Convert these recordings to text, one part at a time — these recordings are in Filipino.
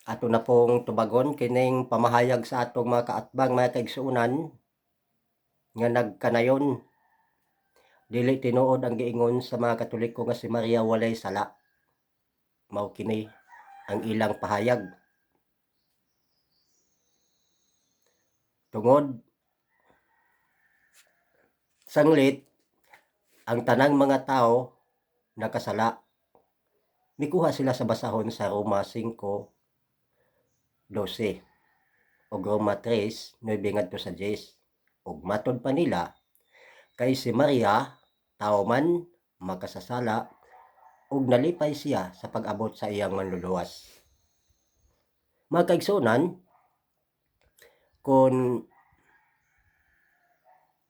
Ato na pong tubagon kining pamahayag sa atong mga kaatbang mga kaigsuonan nga nagkanayon dili tinuod ang giingon sa mga Katoliko nga si Maria walay sala. Mao kini ang ilang pahayag. Tungod sanglit ang tanang mga tao nakasala. Mikuha sila sa basahon sa Roma 5:12 ug Roma 3:9 ngadto sa 10. Ug matod pa nila kay si Maria tao man makasasala ug nalipay siya sa pag-abot sa iyang manluluwas. Mga kaigsuonan, kung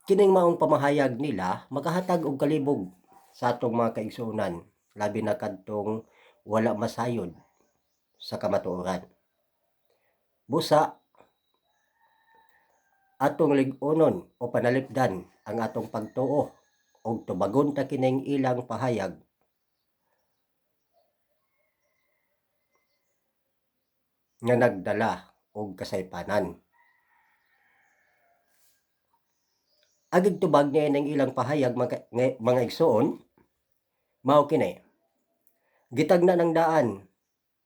kining maong pamahayag nila makahatag og kalibog sa atong mga kaigsuonan, labi na kadtong wala masayod sa kamatuoran. Busa atong lig-unon o panalipdan ang atong pagtuo og tubagon ta kining ilang pahayag nga nagdala og kasaypanan. Agig tubag niya ng ilang pahayag mga igsoon, mao kini. Gitagna ng daan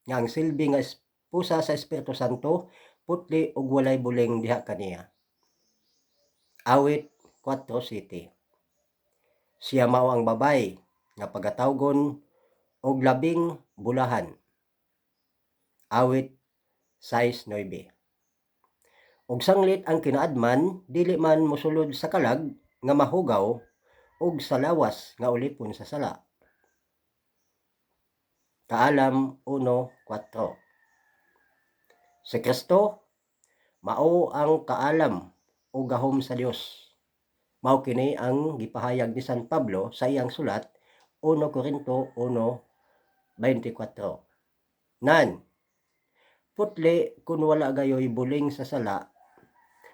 nga ang silbi nga pusa sa Espiritu Santo putli ug walay buling diha kaniya. Awit 4:7. Siya mao ang babay nga pagatawgon og labing bulahan. Awit 6:9. Og sanglit ang kinaadman dili man mosulod sa kalag nga mahugaw ug sa lawas nga ulipon sa sala. Kaalam 1:4. Si Kristo mao ang kaalam o gahom sa Dios. Mao kini ang gipahayag ni San Pablo sa iyang sulat 1 Corinto 1:24. Nan putli kun wala gayoy buling sa sala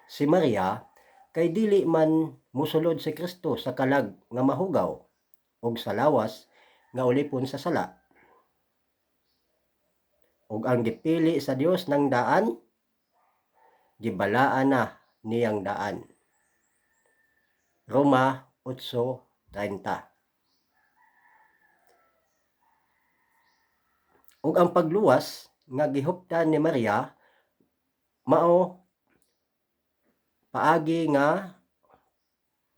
si Maria kay dili man mosulod si Kristo sa kalag nga mahugaw ug sa lawas nga ulipon sa sala. Ug ang gipili sa Dios ng daan gibalaan na niyang daan. Roma 8:30. Ug ang pagluwas nga gihuptan ni Maria mao paagi nga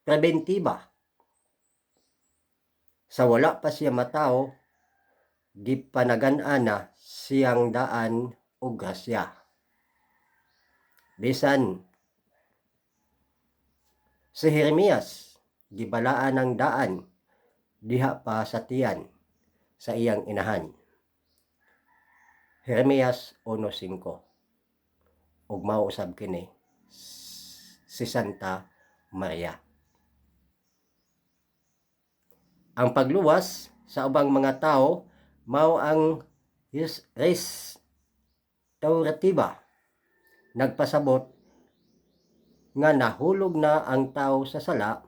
preventiba. Sa wala pa siya matawo, gipanagan-an na siyang daan og grasya. Bisan si Jeremias gibalaan ng daan diha pa sa tiyan sa iyang inahan. Jeremias 1:5. Ug mao usab kini si Santa Maria. Ang pagluwas sa ubang mga tao mao ang restauratiba. Nagpasabot nga nahulog na ang tao sa sala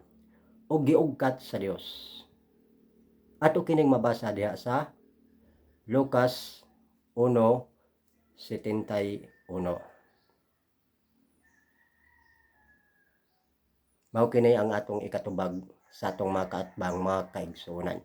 o giugkat sa Dios. Ato kining mabasa diha sa Lucas 1:71. Mao kini ang atong ikatubag sa atong mga kaatbang mga kaigsuonan.